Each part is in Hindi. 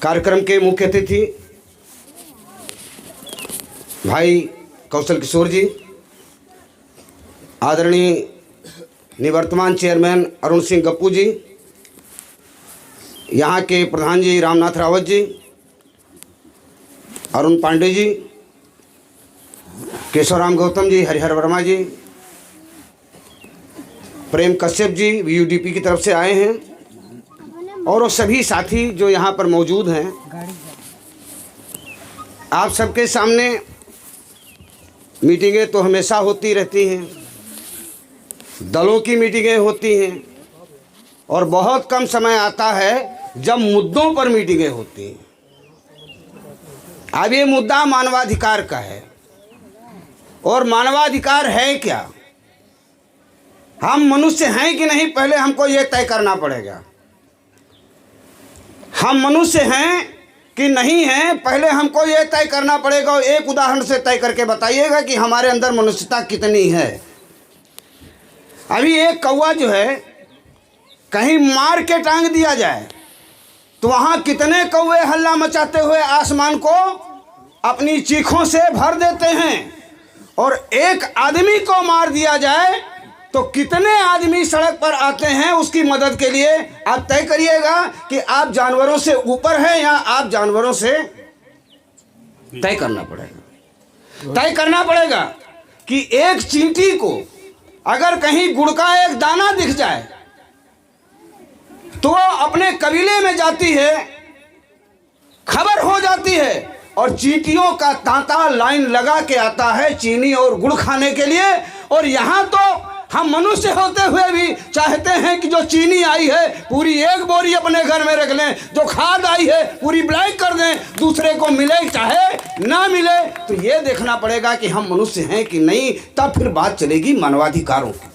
कार्यक्रम के मुख्य अतिथि भाई कौशल किशोर जी, आदरणीय निवर्तमान चेयरमैन अरुण सिंह गप्पू जी, यहाँ के प्रधान जी रामनाथ रावत जी, अरुण पांडे जी, केशवराम गौतम जी, हरिहर वर्मा जी, प्रेम कश्यप जी वीयूडीपी की तरफ से आए हैं, और वो सभी साथी जो यहाँ पर मौजूद हैं। आप सबके सामने मीटिंगें तो हमेशा होती रहती हैं, दलों की मीटिंगें होती हैं, और बहुत कम समय आता है जब मुद्दों पर मीटिंगें होती हैं। अब ये मुद्दा मानवाधिकार का है, और मानवाधिकार है क्या, हम मनुष्य हैं कि नहीं, पहले हमको ये तय करना पड़ेगा। हम मनुष्य हैं कि नहीं हैं, पहले हमको ये तय करना पड़ेगा। और एक उदाहरण से तय करके बताइएगा कि हमारे अंदर मनुष्यता कितनी है। अभी एक कौवा जो है कहीं मार के टांग दिया जाए तो वहाँ कितने कौवे हल्ला मचाते हुए आसमान को अपनी चीखों से भर देते हैं, और एक आदमी को मार दिया जाए तो कितने आदमी सड़क पर आते हैं उसकी मदद के लिए। आप तय करिएगा कि आप जानवरों से ऊपर हैं या आप जानवरों से। तय करना पड़ेगा कि एक चींटी को अगर कहीं गुड़ का एक दाना दिख जाए तो वो अपने कबीले में जाती है, खबर हो जाती है, और चींटियों का तांता लाइन लगा के आता है चीनी और गुड़ खाने के लिए। और यहाँ तो हम मनुष्य होते हुए भी चाहते हैं कि जो चीनी आई है पूरी एक बोरी अपने घर में रख लें, जो खाद आई है पूरी ब्लैक कर दें, दूसरे को मिले चाहे ना मिले। तो ये देखना पड़ेगा कि हम मनुष्य हैं कि नहीं, तब फिर बात चलेगी मानवाधिकारों की।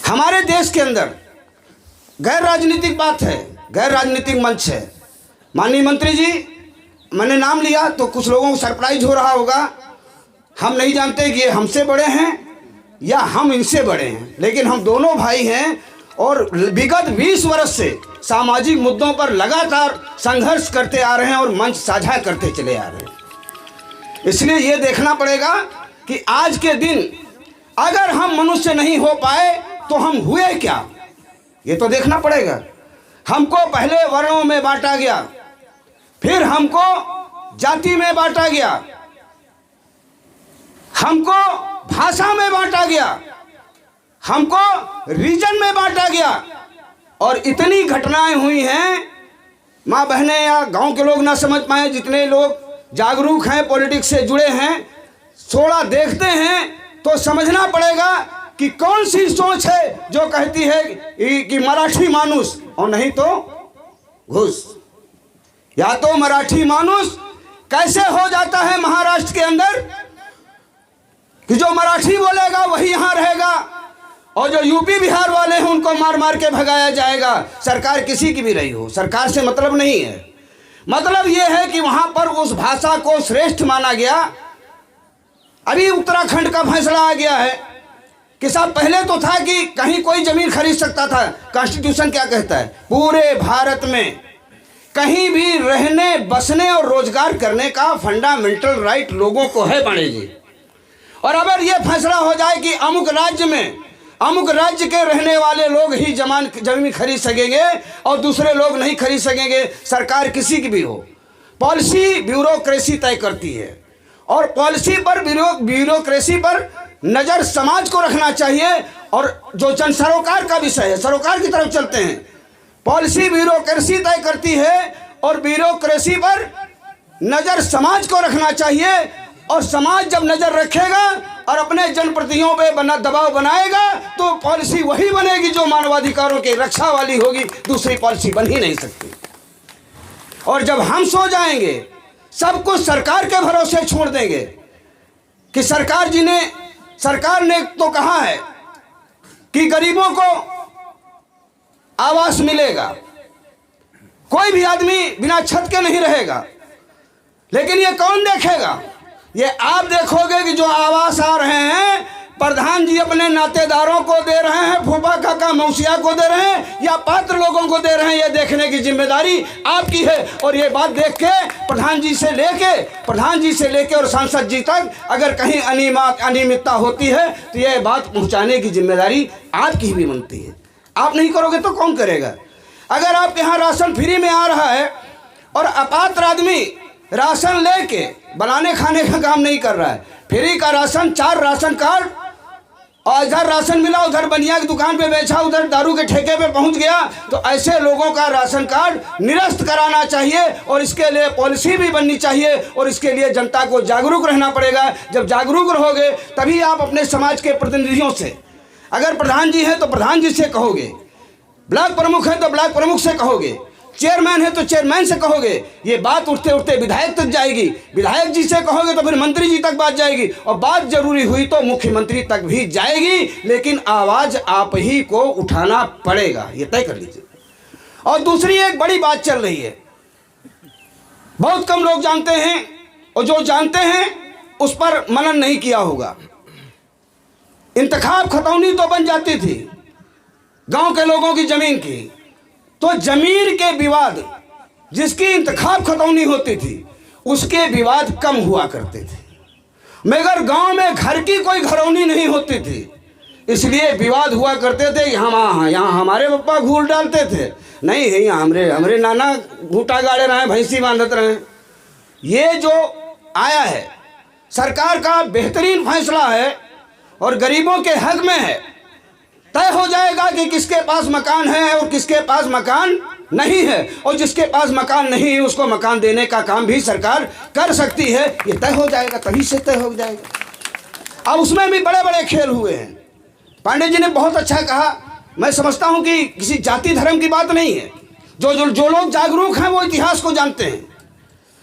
हमारे देश के अंदर गैर राजनीतिक बात है, गैर राजनीतिक मंच है। माननीय मंत्री जी, मैंने नाम लिया तो कुछ लोगों को सरप्राइज हो रहा होगा। हम नहीं जानते कि ये हमसे बड़े हैं या हम इनसे बड़े हैं, लेकिन हम दोनों भाई हैं और विगत 20 वर्ष से सामाजिक मुद्दों पर लगातार संघर्ष करते आ रहे हैं और मंच साझा करते चले आ रहे हैं। इसलिए ये देखना पड़ेगा कि आज के दिन अगर हम मनुष्य नहीं हो पाए तो हम हुए क्या, ये तो देखना पड़ेगा। हमको पहले वर्णों में बांटा गया, फिर हमको जाति में बांटा गया, हमको भाषा में बांटा गया, हमको रीजन में बांटा गया, और इतनी घटनाएं हुई हैं। माँ बहनें या गांव के लोग ना समझ पाए, जितने लोग जागरूक हैं, पॉलिटिक्स से जुड़े हैं, थोड़ा देखते हैं तो समझना पड़ेगा कि कौन सी सोच है जो कहती है कि मराठी मानुस और नहीं तो घुस। या तो मराठी मानुस कैसे हो जाता है महाराष्ट्र के अंदर कि जो मराठी बोलेगा वही यहां रहेगा, और जो यूपी बिहार वाले हैं उनको मार मार के भगाया जाएगा। सरकार किसी की भी रही हो, सरकार से मतलब नहीं है। मतलब यह है कि वहां पर उस भाषा को श्रेष्ठ माना गया। अभी उत्तराखंड का फैसला आ गया है कि साहब, पहले तो था कि कहीं कोई जमीन खरीद सकता था। कॉन्स्टिट्यूशन क्या कहता है, पूरे भारत में कहीं भी रहने, बसने और रोजगार करने का फंडामेंटल राइट लोगों को है बड़े जी। और अगर ये फैसला हो जाए कि अमुक राज्य में अमुक राज्य के रहने वाले लोग ही जमीन खरीद सकेंगे और दूसरे लोग नहीं खरीद सकेंगे, सरकार किसी की भी हो, पॉलिसी ब्यूरोक्रेसी तय करती है। और पॉलिसी पर, ब्यूरोक्रेसी पर नज़र समाज को रखना चाहिए। और जो जन सरोकार का विषय है, सरोकार की तरफ चलते हैं। पॉलिसी ब्यूरोक्रेसी तय करती है और ब्यूरोक्रेसी पर नज़र समाज को रखना चाहिए। और समाज जब नज़र रखेगा और अपने जनप्रतिनिधियों पे दबाव बनाएगा तो पॉलिसी वही बनेगी जो मानवाधिकारों की रक्षा वाली होगी, दूसरी पॉलिसी बन ही नहीं सकती। और जब हम सो जाएंगे, सब कुछ सरकार के भरोसे छोड़ देंगे कि सरकार ने तो कहा है कि गरीबों को आवास मिलेगा, कोई भी आदमी बिना छत के नहीं रहेगा, लेकिन ये कौन देखेगा? ये आप देखोगे कि जो आवास आ रहे हैं प्रधान जी अपने नातेदारों को दे रहे हैं, फूफा काका मौसिया को दे रहे हैं या पात्र लोगों को दे रहे हैं, ये देखने की जिम्मेदारी आपकी है। और ये बात देख के प्रधान जी से लेके और सांसद जी तक अगर कहीं अनियमितता होती है तो ये बात पहुंचाने की जिम्मेदारी आपकी भी बनती है। आप नहीं करोगे तो कौन करेगा? अगर आपके यहाँ राशन फ्री में आ रहा है और अपात्र आदमी राशन लेके बनाने खाने का काम नहीं कर रहा है, फ्री का राशन 4 राशन कार्ड, और इधर राशन मिला, उधर बनिया की दुकान पे बेचा, उधर दारू के ठेके पे पहुंच गया, तो ऐसे लोगों का राशन कार्ड निरस्त कराना चाहिए और इसके लिए पॉलिसी भी बननी चाहिए और इसके लिए जनता को जागरूक रहना पड़ेगा। जब जागरूक रहोगे तभी आप अपने समाज के प्रतिनिधियों से, अगर प्रधान जी हैं तो प्रधान जी से कहोगे, ब्लॉक प्रमुख है तो ब्लॉक प्रमुख से कहोगे, चेयरमैन है तो चेयरमैन से कहोगे, ये बात उठते उठते विधायक तक जाएगी, विधायक जी से कहोगे तो फिर मंत्री जी तक बात जाएगी और बात जरूरी हुई तो मुख्यमंत्री तक भी जाएगी। लेकिन आवाज आप ही को उठाना पड़ेगा, ये तय कर लीजिए। और दूसरी एक बड़ी बात चल रही है, बहुत कम लोग जानते हैं और जो जानते हैं उस पर मनन नहीं किया होगा। इंतखाब खतौनी तो बन जाती थी गांव के लोगों की जमीन की, तो जमीन के विवाद जिसकी इंतखाब खतौनी होती थी उसके विवाद कम हुआ करते थे, मगर गांव में घर की कोई घरौनी नहीं होती थी, इसलिए विवाद हुआ करते थे। यहाँ हमारे पप्पा घूर डालते थे, नहीं है यहाँ हमरे नाना घूटा गाड़े रहे, भैंसी बांधत रहे। ये जो आया है सरकार का बेहतरीन फैसला है और गरीबों के हक में है। तय हो जाएगा कि किसके पास मकान है और किसके पास मकान नहीं है, और जिसके पास मकान नहीं है उसको मकान देने का काम भी सरकार कर सकती है। ये तय हो जाएगा, तभी से तय हो जाएगा। अब उसमें भी बड़े बड़े खेल हुए हैं। पांडे जी ने बहुत अच्छा कहा, मैं समझता हूं कि किसी जाति धर्म की बात नहीं है। जो लोग जागरूक हैं वो इतिहास को जानते हैं,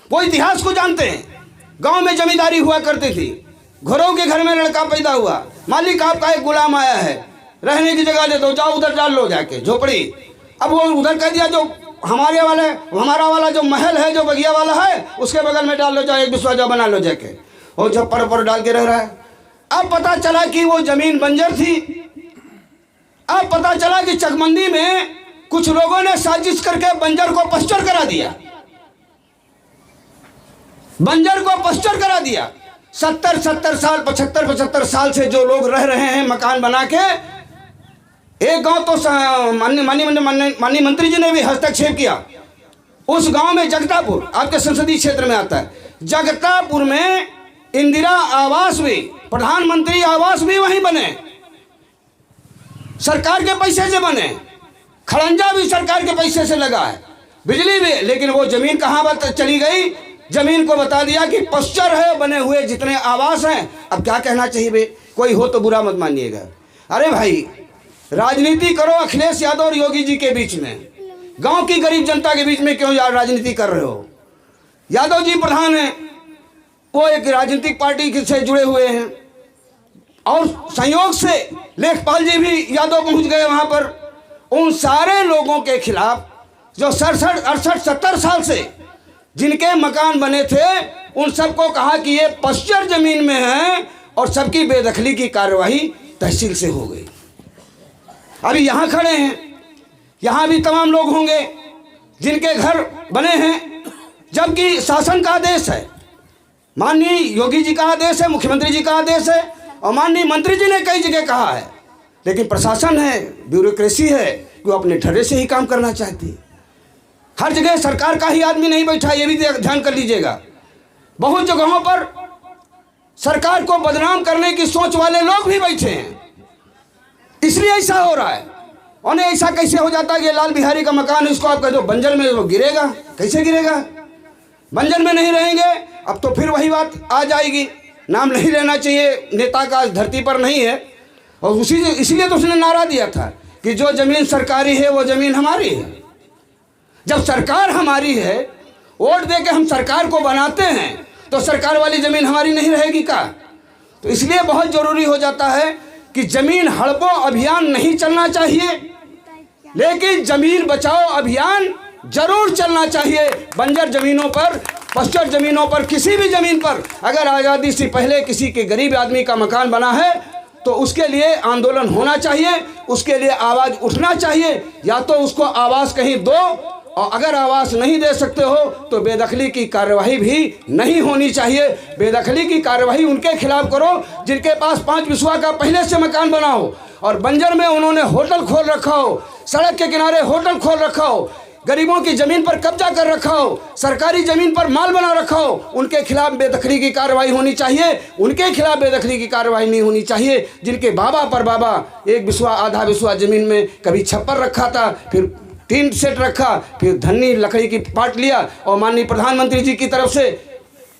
वो इतिहास को जानते हैं। गाँव में जमींदारी हुआ करती थी, घरों के घर में लड़का पैदा हुआ, मालिक आपका एक गुलाम आया है, रहने की जगह दे दो, जाओ उधर डाल लो जाके झोपड़ी। अब वो उधर कह दिया जो हमारा वाला जो महल है, जो बगिया वाला है, उसके बगल में डाल लो, जाओ एक बिस्वा जाओ बना लो जाके, और जब पर डाल के रह रहा है। अब पता चला कि वो जमीन बंजर थी। अब पता चला कि चकमंदी में कुछ लोगों ने साजिश करके बंजर को पस्चर करा दिया, बंजर को पस्चर करा दिया। 70 साल 75 साल से जो लोग रह रहे हैं मकान बना के, एक गांव तो माननीय मंत्री जी ने भी हस्तक्षेप किया। उस गांव में जगतापुर आपके संसदीय क्षेत्र में आता है, जगतापुर में इंदिरा आवास भी, प्रधानमंत्री आवास भी वहीं बने, सरकार के पैसे से बने, खड़ंजा भी सरकार के पैसे से लगा है, बिजली भी। लेकिन वो जमीन कहाँ चली गई? जमीन को बता दिया कि पस्चर है, बने हुए जितने आवास हैं। अब क्या कहना चाहिए बे, कोई हो तो बुरा मत मानिएगा। अरे भाई, राजनीति करो अखिलेश यादव और योगी जी के बीच में, गांव की गरीब जनता के बीच में क्यों यार राजनीति कर रहे हो? यादव जी प्रधान हैं, वो एक राजनीतिक पार्टी से जुड़े हुए हैं, और संयोग से लेखपाल जी भी यादव पहुंच गए वहां पर। उन सारे लोगों के खिलाफ जो 67, 68, 70 साल से जिनके मकान बने थे, उन सबको कहा कि ये पस्चर जमीन में है और सबकी बेदखली की कार्यवाही तहसील से हो गई। अभी यहाँ खड़े हैं, यहाँ भी तमाम लोग होंगे जिनके घर बने हैं, जबकि शासन का आदेश है, माननीय योगी जी का आदेश है, मुख्यमंत्री जी का आदेश है, और माननीय मंत्री जी ने कई जगह कहा है। लेकिन प्रशासन है, ब्यूरोक्रेसी है, वो अपने ठर्रे से ही काम करना चाहती है। हर जगह सरकार का ही आदमी नहीं बैठा, ये भी ध्यान कर लीजिएगा। बहुत जगहों पर सरकार को बदनाम करने की सोच वाले लोग भी बैठे हैं, इसलिए ऐसा हो रहा है। और ऐसा कैसे हो जाता है कि लाल बिहारी का मकान है, इसको आप कह दो बंजर में, वो गिरेगा? कैसे गिरेगा? बंजर में नहीं रहेंगे। अब तो फिर वही बात आ जाएगी, नाम नहीं लेना चाहिए, नेता का धरती पर नहीं है। और इसीलिए तो उसने नारा दिया था कि जो जमीन सरकारी है वो जमीन हमारी है। जब सरकार हमारी है, वोट दे के हम सरकार को बनाते हैं, तो सरकार वाली जमीन हमारी नहीं रहेगी का? तो इसलिए बहुत जरूरी हो जाता है कि जमीन हड़पो अभियान नहीं चलना चाहिए, लेकिन जमीन बचाओ अभियान जरूर चलना चाहिए। बंजर जमीनों पर, पस्चर जमीनों पर, किसी भी जमीन पर अगर आज़ादी से पहले किसी के गरीब आदमी का मकान बना है तो उसके लिए आंदोलन होना चाहिए, उसके लिए आवाज़ उठना चाहिए। या तो उसको आवाज़ कहीं दो, और अगर आवाज़ नहीं दे सकते हो तो बेदखली की कार्रवाई भी नहीं होनी चाहिए। बेदखली की कार्रवाई उनके खिलाफ करो जिनके पास 5 बिस्वा का पहले से मकान बना हो और बंजर में उन्होंने होटल खोल रखा हो, सड़क के किनारे होटल खोल रखा हो, गरीबों की ज़मीन पर कब्जा कर रखा हो, सरकारी ज़मीन पर माल बना रखा हो। उनके खिलाफ बेदखली की कार्रवाई होनी चाहिए। उनके खिलाफ बेदखली की कार्रवाई नहीं होनी चाहिए जिनके बाबा पर बाबा 1 बिस्वा आधा बिस्वा ज़मीन में कभी छप्पर रखा था, फिर 3 सेट रखा, फिर धन्नी लकड़ी की पाट लिया, और माननीय प्रधानमंत्री जी की तरफ से,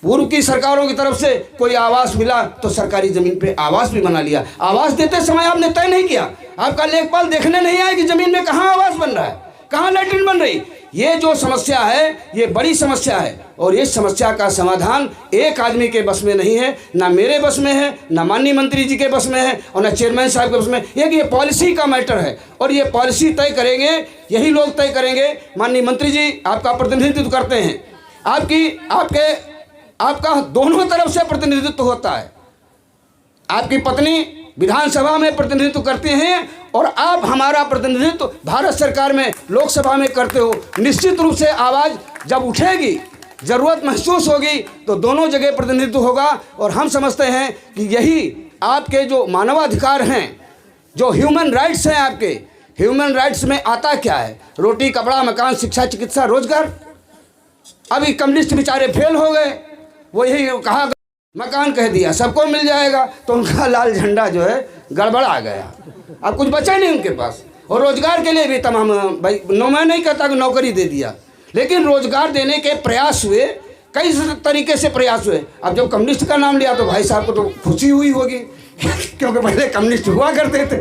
पूर्व की सरकारों की तरफ से कोई आवास मिला तो सरकारी ज़मीन पे आवास भी बना लिया। आवास देते समय आपने तय नहीं किया, आपका लेखपाल देखने नहीं आया कि ज़मीन में कहाँ आवास बन रहा है, कहाँ लैट्रिन बन रही। ये जो समस्या है ये बड़ी समस्या है, और इस समस्या का समाधान एक आदमी के बस में नहीं है, ना मेरे बस में है, ना माननीय मंत्री जी के बस में है, और ना चेयरमैन साहब के बस में। ये पॉलिसी का मैटर है, और ये पॉलिसी तय करेंगे यही लोग तय करेंगे। माननीय मंत्री जी आपका प्रतिनिधित्व करते हैं, आपका दोनों तरफ से प्रतिनिधित्व होता है। आपकी पत्नी विधानसभा में प्रतिनिधित्व करते हैं और आप हमारा प्रतिनिधित्व भारत सरकार में लोकसभा में करते हो। निश्चित रूप से आवाज़ जब उठेगी, ज़रूरत महसूस होगी, तो दोनों जगह प्रतिनिधित्व होगा। और हम समझते हैं कि यही आपके जो मानवाधिकार हैं, जो ह्यूमन राइट्स हैं, आपके ह्यूमन राइट्स में आता क्या है? रोटी, कपड़ा, मकान, शिक्षा, चिकित्सा, रोजगार। अभी कम्युनिस्ट बेचारे फेल हो गए, वो यही कहा मकान कह दिया सबको मिल जाएगा, तो उनका लाल झंडा जो है गड़बड़ा गया, अब कुछ बचा नहीं उनके पास। और रोजगार के लिए भी तमाम, भाई मैं नहीं कहता कि नौकरी दे दिया, लेकिन रोजगार देने के प्रयास हुए, कई तरीके से प्रयास हुए। अब जब कम्युनिस्ट का नाम लिया तो भाई साहब को तो खुशी हुई होगी क्योंकि पहले कम्युनिस्ट हुआ करते थे